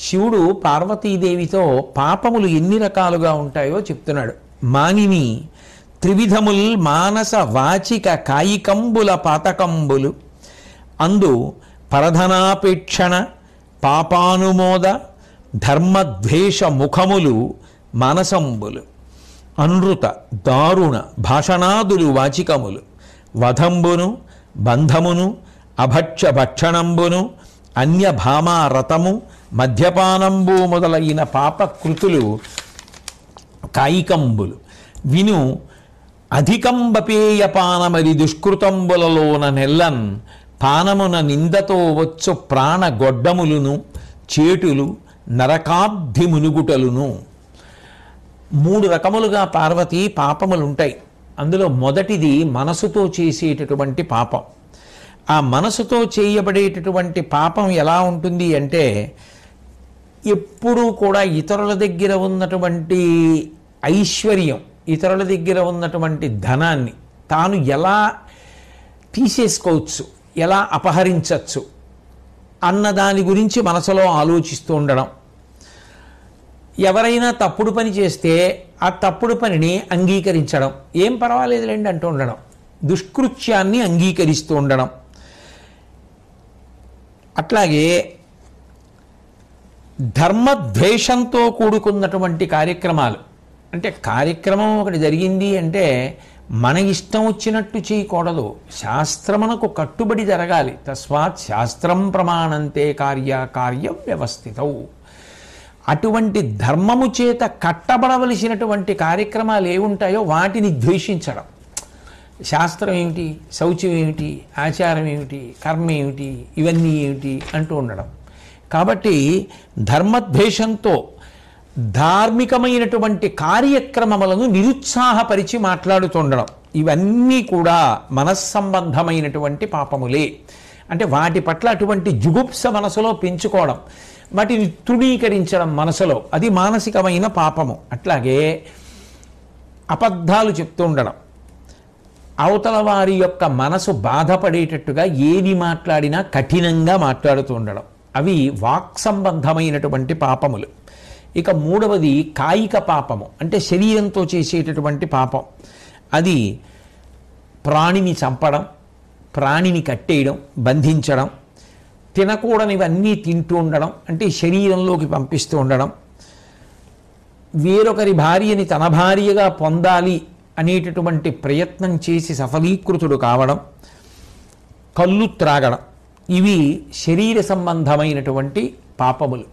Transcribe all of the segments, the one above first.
శివుడు పార్వతీదేవితో పాపములు ఎన్ని రకాలుగా ఉంటాయో చెప్తున్నాడు. మానిని త్రివిధముల్ మానస వాచిక కాయికంబుల పాతకంబులు అందు పరధనాపేక్షణ పాపానుమోద ధర్మద్వేష ముఖములు మానసంబులు అనృత దారుణ భాషణాదులు వాచికములు వధంబును బంధమును అభక్ష భక్షణంబును అన్యభామారతము మద్యపానంబు మొదలైన పాపకృతులు కాయికంబులు విను అధికంబపేయపానమది దుష్కృతంబులలోన నెల్లన్ పానమున నిందతో వచ్చు ప్రాణ గొడ్డములును చేటులు నరకాబ్ధి మునుగుటలును. 3 రకములుగా పార్వతి పాపములుంటాయి. అందులో మొదటిది మనసుతో చేసేటటువంటి పాపం. ఆ మనసుతో చేయబడేటటువంటి పాపం ఎలా ఉంటుంది అంటే, ఎప్పుడూ కూడా ఇతరుల దగ్గర ఉన్నటువంటి ఐశ్వర్యం, ఇతరుల దగ్గర ఉన్నటువంటి ధనాన్ని తాను ఎలా తీసేసుకోవచ్చు, ఎలా అపహరించవచ్చు అన్న దాని గురించి మనసులో ఆలోచిస్తూ ఉండడం. ఎవరైనా తప్పుడు పని చేస్తే ఆ తప్పుడు పనిని అంగీకరించడం, ఏం పర్వాలేదులేండి అంటూ ఉండడం, దుష్కృత్యాన్ని అంగీకరిస్తూ ఉండడం. అట్లాగే ధర్మద్వేషంతో కూడుకున్నటువంటి కార్యక్రమాలు, అంటే కార్యక్రమం ఒకటి జరిగింది అంటే మన ఇష్టం వచ్చినట్టు చేయకూడదు, శాస్త్రమునకు కట్టుబడి జరగాలి. తస్మాత్ శాస్త్రం ప్రమాణంతే కార్యం వ్యవస్థితౌ. అటువంటి ధర్మము చేత కట్టబడవలసినటువంటి కార్యక్రమాలు ఏముంటాయో వాటిని ద్వేషించడం. శాస్త్రం ఏమిటి, శౌచ్యం ఏమిటి, ఆచారం ఏమిటి, కర్మ ఏమిటి, ఇవన్నీ ఏమిటి అంటూ ఉండడం. కాబట్టి ధర్మద్వేషంతో ధార్మికమైనటువంటి కార్యక్రమములను నిరుత్సాహపరిచి మాట్లాడుతుండడం, ఇవన్నీ కూడా మనస్సంబంధమైనటువంటి పాపములే. అంటే వాటి పట్ల అటువంటి జుగుప్స మనసులో పెంచుకోవడం, వాటిని తృణీకరించడం మనసులో, అది మానసికమైన పాపము. అట్లాగే అబద్ధాలు చెప్తూ ఉండడం, అవతల వారి యొక్క మనసు బాధపడేటట్టుగా ఏది మాట్లాడినా కఠినంగా మాట్లాడుతూ ఉండడం, అవి వాక్ సంబంధమైనటువంటి పాపములు. ఇక మూడవది కాయిక పాపము, అంటే శరీరంతో చేసేటటువంటి పాపం. అది ప్రాణిని చంపడం, ప్రాణిని కట్టేయడం, బంధించడం, తినకూడనివన్నీ తింటూ ఉండడం, అంటే శరీరంలోకి పంపిస్తూ ఉండడం, వేరొకరి భార్యని తన భార్యగా పొందాలి అనేటటువంటి ప్రయత్నం చేసి సఫలీకృతుడు కావడం, కళ్ళు త్రాగడం, ఇవి శరీర సంబంధమైనటువంటి పాపములు.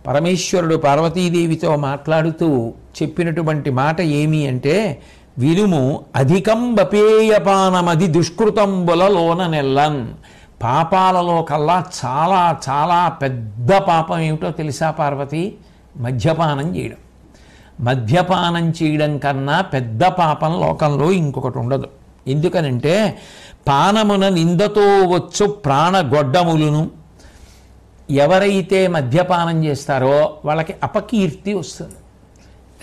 పరమేశ్వరుడు పార్వతీదేవితో మాట్లాడుతూ చెప్పినటువంటి మాట ఏమి అంటే, వినుము అధికంబపేయపానమది దుష్కృతంబులలోన నెల్లన్. పాపాలలో కల్లా చాలా చాలా పెద్ద పాపం ఏమిటో తెలుసా పార్వతి? మద్యపానం చేయడం. మద్యపానం చేయడం కన్నా పెద్ద పాపం లోకంలో ఇంకొకటి ఉండదు. ఎందుకనంటే పానమున నిందతో వచ్చు ప్రాణగొడ్డములును. ఎవరైతే మద్యపానం చేస్తారో వాళ్ళకి అపకీర్తి వస్తుంది.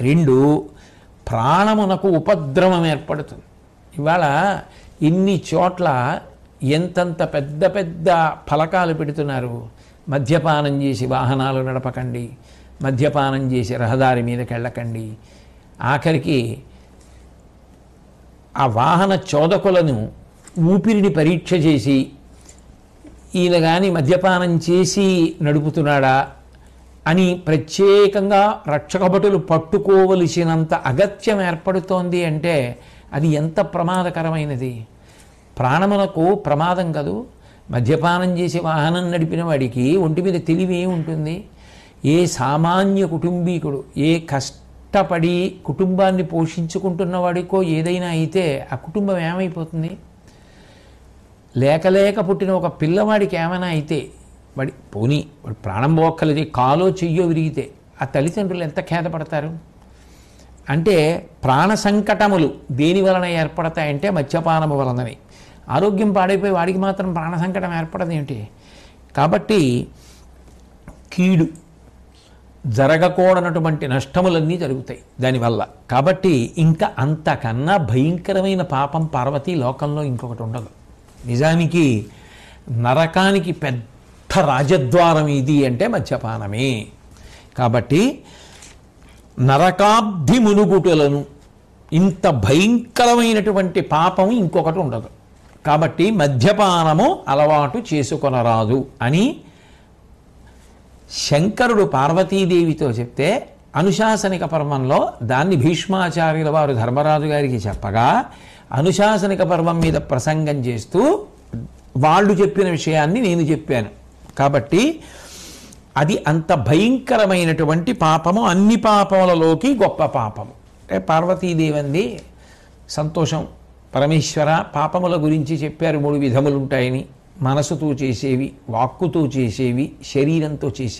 2, ప్రాణమునకు ఉపద్రవం ఏర్పడుతుంది. ఇవాళ ఇన్ని చోట్ల ఎంతంత పెద్ద పెద్ద ఫలకాలు పెడుతున్నారు, మద్యపానం చేసి వాహనాలు నడపకండి, మద్యపానం చేసి రహదారి మీదకి వెళ్ళకండి. ఆఖరికి ఆ వాహన చోదకులను ఊపిరిని పరీక్ష చేసి ఈయన కానీ మద్యపానం చేసి నడుపుతున్నాడా అని ప్రత్యేకంగా రక్షకభటులు పట్టుకోవలసినంత అగత్యం ఏర్పడుతోంది. అంటే అది ఎంత ప్రమాదకరమైనది. ప్రాణమునకు ప్రమాదం కదూ. మద్యపానం చేసి వాహనం నడిపిన వాడికి ఒంటి మీద తెలివి ఏముంటుంది? ఏ సామాన్య కుటుంబీకుడు, ఏ కష్టపడి కుటుంబాన్ని పోషించుకుంటున్న వాడికో ఏదైనా అయితే ఆ కుటుంబం ఏమైపోతుంది? లేక పుట్టిన ఒక పిల్లవాడికి ఏమైనా అయితే వాడి వాడు ప్రాణం పోక్కలది, కాలో చెయ్యో విరిగితే ఆ తల్లిదండ్రులు ఎంత ఖేదపడతారు? అంటే ప్రాణ సంకటములు దేని వలన ఏర్పడతాయంటే మద్యపానము వలనవి. ఆరోగ్యం పాడైపోయి వాడికి మాత్రం ప్రాణ సంకటం ఏర్పడదు ఏమిటి? కాబట్టి కీడు, జరగకూడనటువంటి నష్టములన్నీ జరుగుతాయి దానివల్ల. కాబట్టి ఇంకా అంతకన్నా భయంకరమైన పాపం పార్వతీ లోకంలో ఇంకొకటి ఉండదు. నిజానికి నరకానికి పెద్ద రాజద్వారం ఇది అంటే మద్యపానమే. కాబట్టి నరకాబ్ధి మునుగుటులను, ఇంత భయంకరమైనటువంటి పాపం ఇంకొకటి ఉండదు. కాబట్టి మద్యపానము అలవాటు చేసుకొనరాదు అని శంకరుడు పార్వతీదేవితో చెప్తే, అనుశాసనిక పర్వంలో దాన్ని భీష్మాచార్యుల వారు ధర్మరాజు గారికి చెప్పగా, అనుశాసనిక పర్వం మీద ప్రసంగం చేస్తూ వాళ్ళు చెప్పిన విషయాన్ని నేను చెప్పాను. కాబట్టి అది అంత భయంకరమైనటువంటి పాపము, అన్ని పాపములలోకి గొప్ప పాపము. పార్వతీదేవి అంది, సంతోషం పరమేశ్వర, పాపముల గురించి చెప్పారు 3 విధములు ఉంటాయని. మనసుతో చేసేవి, వాక్కుతో చేసేవి, శరీరంతో చేసేవి.